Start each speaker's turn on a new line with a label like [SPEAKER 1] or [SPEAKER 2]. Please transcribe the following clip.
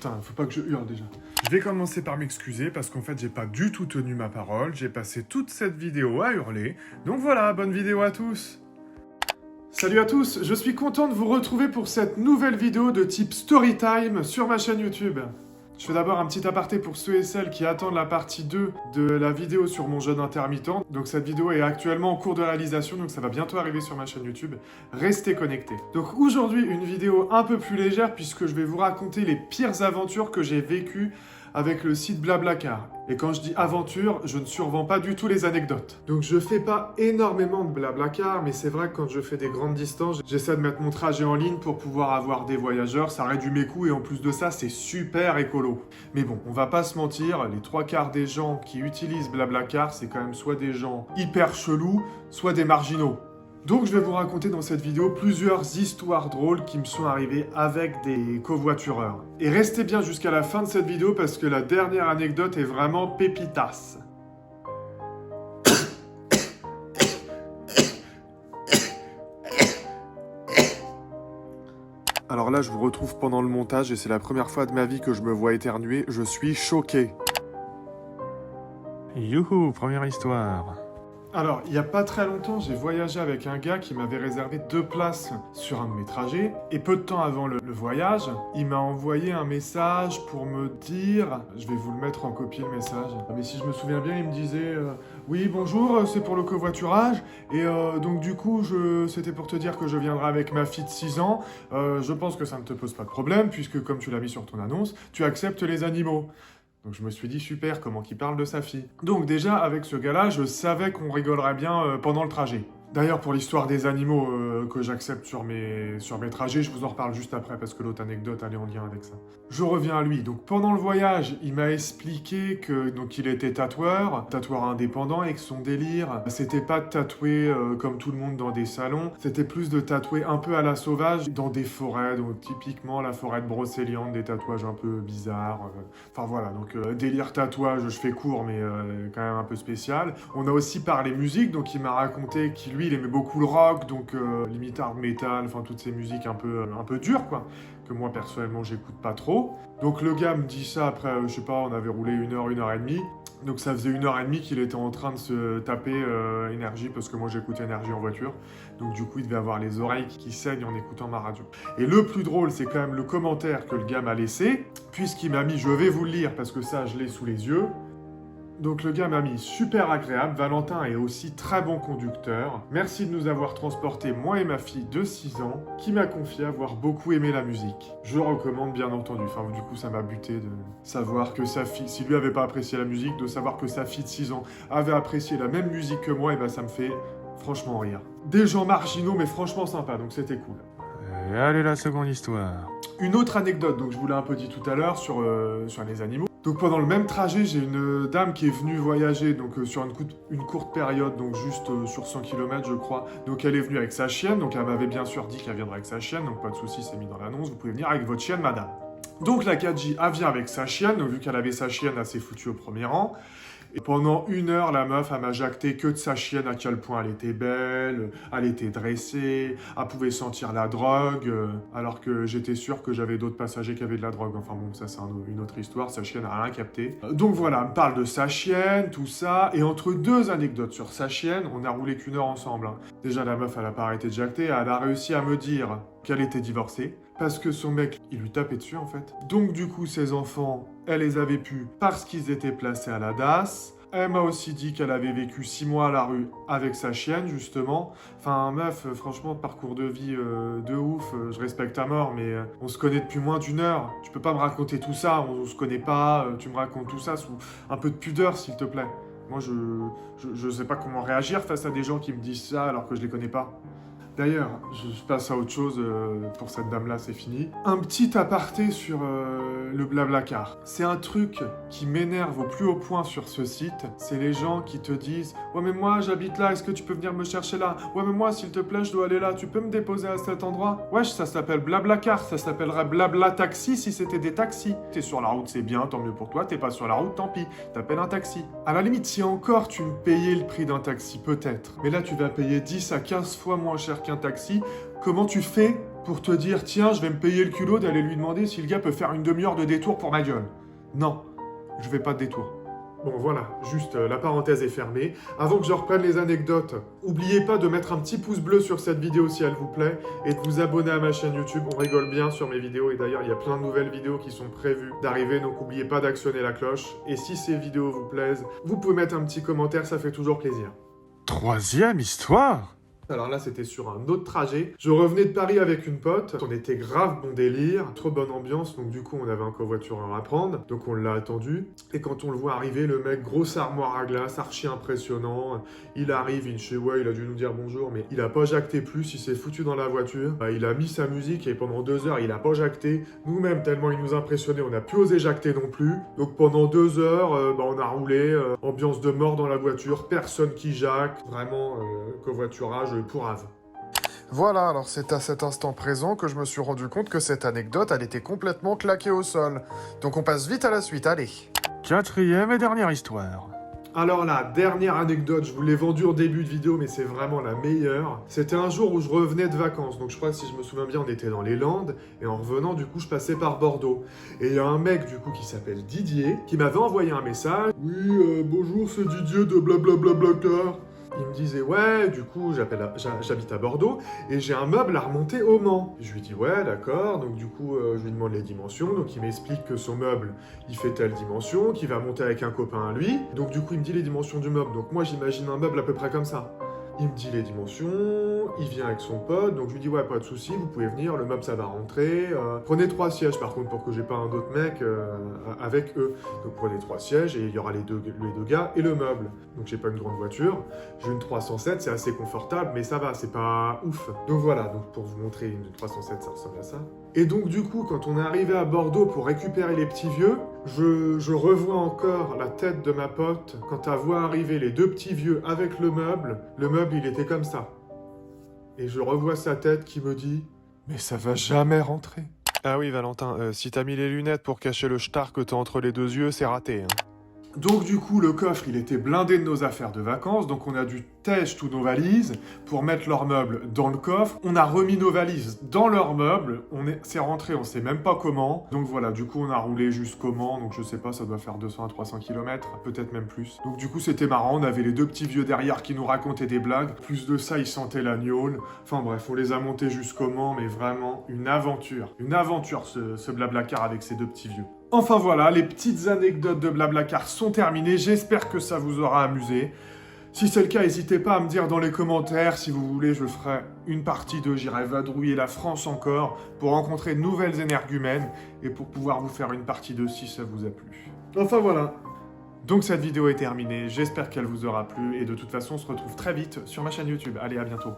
[SPEAKER 1] Putain, faut pas que je hurle déjà. Je vais commencer par m'excuser parce qu'en fait j'ai pas du tout tenu ma parole, j'ai passé toute cette vidéo à hurler, donc voilà, bonne vidéo à tous. Salut à tous, je suis content de vous retrouver pour cette nouvelle vidéo de type Storytime sur ma chaîne YouTube. Je fais d'abord un petit aparté pour ceux et celles qui attendent la partie 2 de la vidéo sur mon jeûne intermittent. Donc cette vidéo est actuellement en cours de réalisation, donc ça va bientôt arriver sur ma chaîne YouTube. Restez connectés. Donc aujourd'hui, une vidéo un peu plus légère puisque je vais vous raconter les pires aventures que j'ai vécues avec le site Blablacar. Et quand je dis aventure, je ne survends pas du tout les anecdotes. Donc je fais pas énormément de Blablacar, mais c'est vrai que quand je fais des grandes distances, j'essaie de mettre mon trajet en ligne pour pouvoir avoir des voyageurs, ça réduit mes coûts et en plus de ça, c'est super écolo. Mais bon, on va pas se mentir, les 3/4 des gens qui utilisent Blablacar, c'est quand même soit des gens hyper chelous, soit des marginaux. Donc je vais vous raconter dans cette vidéo plusieurs histoires drôles qui me sont arrivées avec des covoitureurs. Et restez bien jusqu'à la fin de cette vidéo parce que la dernière anecdote est vraiment pépitas. Alors là je vous retrouve pendant le montage et c'est la première fois de ma vie que je me vois éternuer, je suis choqué. Youhou, première histoire. Alors, il n'y a pas très longtemps, j'ai voyagé avec un gars qui m'avait réservé 2 places sur un de mes trajets. Et peu de temps avant le voyage, il m'a envoyé un message pour me dire... Je vais vous le mettre en copie, le message. Mais si je me souviens bien, il me disait... Oui, bonjour, c'est pour le covoiturage. Et donc du coup, c'était pour te dire que je viendrai avec ma fille de 6 ans. Je pense que ça ne te pose pas de problème, puisque comme tu l'as mis sur ton annonce, tu acceptes les animaux. Donc je me suis dit, super, comment qu'il parle de sa fille. Donc déjà, avec ce gars-là, je savais qu'on rigolerait bien pendant le trajet. D'ailleurs, pour l'histoire des animaux que j'accepte sur mes trajets, je vous en reparle juste après, parce que l'autre anecdote, elle est en lien avec ça. Je reviens à lui. Donc pendant le voyage, il m'a expliqué que donc il était tatoueur indépendant, et que son délire, c'était pas de tatouer comme tout le monde dans des salons, c'était plus de tatouer un peu à la sauvage, dans des forêts, donc typiquement la forêt de Brocéliande, des tatouages un peu bizarres. Enfin voilà, donc délire tatouage, je fais court, mais quand même un peu spécial. On a aussi parlé musique, donc il m'a raconté qu'il lui, il aimait beaucoup le rock, donc limite hard metal, enfin toutes ces musiques un peu dures, quoi, que moi, personnellement, j'écoute pas trop. Donc le gars me dit ça après, je sais pas, on avait roulé 1 heure et demie, donc ça faisait 1 heure et demie qu'il était en train de se taper énergie, parce que moi, j'écoutais énergie en voiture, donc du coup, il devait avoir les oreilles qui saignent en écoutant ma radio. Et le plus drôle, c'est quand même le commentaire que le gars m'a laissé, puisqu'il m'a mis, je vais vous le lire, parce que ça, je l'ai sous les yeux. Donc le gars m'a mis super agréable, Valentin est aussi très bon conducteur. Merci de nous avoir transportés, moi et ma fille de 6 ans, qui m'a confié avoir beaucoup aimé la musique. Je recommande bien entendu, enfin du coup ça m'a buté de savoir que sa fille, si lui avait pas apprécié la musique, de savoir que sa fille de 6 ans avait apprécié la même musique que moi, et ben ça me fait franchement rire. Des gens marginaux mais franchement sympas, donc c'était cool. Allez, la seconde histoire. Une autre anecdote, donc je vous l'ai un peu dit tout à l'heure sur les animaux. Donc pendant le même trajet, j'ai une dame qui est venue voyager donc sur une courte période, donc juste sur 100 km je crois. Donc elle est venue avec sa chienne, donc elle m'avait bien sûr dit qu'elle viendrait avec sa chienne, donc pas de souci, c'est mis dans l'annonce, vous pouvez venir avec votre chienne madame. Donc la 4J, elle vient avec sa chienne, donc vu qu'elle avait sa chienne, elle s'est foutue au premier rang. Et pendant 1 heure, la meuf, elle m'a jacté que de sa chienne, à quel point elle était belle, elle était dressée, elle pouvait sentir la drogue, alors que j'étais sûr que j'avais d'autres passagers qui avaient de la drogue. Enfin bon, ça c'est une autre histoire, sa chienne a rien capté. Donc voilà, elle me parle de sa chienne, tout ça, et entre 2 anecdotes sur sa chienne, on a roulé qu'1 heure ensemble. Déjà, la meuf, elle a pas arrêté de jacter, elle a réussi à me dire qu'elle était divorcée, parce que son mec, il lui tapait dessus en fait. Donc du coup, ses enfants, elle les avait pu parce qu'ils étaient placés à la DAS. Elle m'a aussi dit qu'elle avait vécu 6 mois à la rue avec sa chienne, justement. Enfin, meuf, franchement, parcours de vie de ouf. Je respecte ta mort, mais on se connaît depuis moins d'1 heure. Tu peux pas me raconter tout ça, on se connaît pas. Tu me racontes tout ça sous un peu de pudeur, s'il te plaît. Moi, je sais pas comment réagir face à des gens qui me disent ça alors que je les connais pas. D'ailleurs, je passe à autre chose, pour cette dame-là, c'est fini. Un petit aparté sur le Blablacar. C'est un truc qui m'énerve au plus haut point sur ce site, c'est les gens qui te disent « Ouais mais moi j'habite là, est-ce que tu peux venir me chercher là ? Ouais mais moi s'il te plaît je dois aller là, tu peux me déposer à cet endroit ?» Wesh, ça s'appelle Blablacar, ça s'appellerait Blabla Taxi si c'était des taxis. T'es sur la route c'est bien, tant mieux pour toi, t'es pas sur la route, tant pis, t'appelles un taxi. À la limite, si encore tu me payais le prix d'un taxi, peut-être. Mais là tu vas payer 10 à 15 fois moins cher qu'un taxi, comment tu fais pour te dire, tiens, je vais me payer le culot d'aller lui demander si le gars peut faire une demi-heure de détour pour ma gueule. Non, je vais pas de détour. Bon voilà, juste la parenthèse est fermée. Avant que je reprenne les anecdotes, n'oubliez pas de mettre un petit pouce bleu sur cette vidéo si elle vous plaît et de vous abonner à ma chaîne YouTube. On rigole bien sur mes vidéos et d'ailleurs il y a plein de nouvelles vidéos qui sont prévues d'arriver, donc n'oubliez pas d'actionner la cloche. Et si ces vidéos vous plaisent, vous pouvez mettre un petit commentaire, ça fait toujours plaisir. Troisième histoire. Alors là, c'était sur un autre trajet. Je revenais de Paris avec une pote. On était grave bon délire, trop bonne ambiance. Donc du coup, on avait un covoitureur à prendre. Donc on l'a attendu. Et quand on le voit arriver, le mec, grosse armoire à glace, archi impressionnant. Il arrive, il a dû nous dire bonjour, mais il a pas jacté plus. Il s'est foutu dans la voiture. Il a mis sa musique et pendant 2 heures, il a pas jacté. Nous-mêmes, tellement il nous impressionnait, on n'a plus osé jacter non plus. Donc pendant 2 heures, on a roulé. Ambiance de mort dans la voiture. Personne qui jacte. Vraiment, covoiturage pourrave. Voilà, alors c'est à cet instant présent que je me suis rendu compte que cette anecdote, elle était complètement claquée au sol. Donc on passe vite à la suite, allez. Quatrième et dernière histoire. Alors la dernière anecdote, je vous l'ai vendue au début de vidéo, mais c'est vraiment la meilleure. C'était un jour où je revenais de vacances, donc je crois que si je me souviens bien, on était dans les Landes, et en revenant, du coup, je passais par Bordeaux. Et il y a un mec, du coup, qui s'appelle Didier, qui m'avait envoyé un message. Oui, bonjour, c'est Didier de blablabla. Il me disait, ouais, du coup, j'habite à Bordeaux et j'ai un meuble à remonter au Mans. Je lui dis, ouais, d'accord. Donc, du coup, je lui demande les dimensions. Donc, il m'explique que son meuble, il fait telle dimension, qu'il va monter avec un copain à lui. Donc, du coup, il me dit les dimensions du meuble. Donc, moi, j'imagine un meuble à peu près comme ça. Il me dit les dimensions, il vient avec son pote, donc je lui dis ouais pas de souci, vous pouvez venir, le meuble ça va rentrer. Prenez 3 sièges par contre pour que j'ai pas un autre mec avec eux. Donc prenez 3 sièges et il y aura les deux gars et le meuble. Donc j'ai pas une grande voiture, j'ai une 307, c'est assez confortable mais ça va, c'est pas ouf. Donc voilà, donc pour vous montrer une 307 ça ressemble à ça. Et donc du coup quand on est arrivé à Bordeaux pour récupérer les petits vieux, je revois encore la tête de ma pote quand elle voit arriver les 2 petits vieux avec le meuble il était comme ça. Et je revois sa tête qui me dit « Mais ça va jamais rentrer !» Ah oui Valentin, si t'as mis les lunettes pour cacher le star que t'as entre les 2 yeux, c'est raté. Hein. Donc du coup, le coffre, il était blindé de nos affaires de vacances, donc on a dû tèche tous nos valises pour mettre leurs meubles dans le coffre. On a remis nos valises dans leurs meubles, c'est rentré, on sait même pas comment. Donc voilà, du coup, on a roulé jusqu'au Mans, donc je sais pas, ça doit faire 200 à 300 km, peut-être même plus. Donc du coup, c'était marrant, on avait les 2 petits vieux derrière qui nous racontaient des blagues. Plus de ça, ils sentaient la gnôle. Enfin bref, on les a montés jusqu'au Mans, mais vraiment une aventure. Une aventure, ce Blablacar avec ces 2 petits vieux. Enfin voilà, les petites anecdotes de Blablacar sont terminées, j'espère que ça vous aura amusé. Si c'est le cas, n'hésitez pas à me dire dans les commentaires, si vous voulez, je ferai une partie 2, j'irai vadrouiller la France encore pour rencontrer de nouvelles énergumènes et pour pouvoir vous faire une partie 2 si ça vous a plu. Enfin voilà. Donc cette vidéo est terminée, j'espère qu'elle vous aura plu et de toute façon on se retrouve très vite sur ma chaîne YouTube. Allez, à bientôt.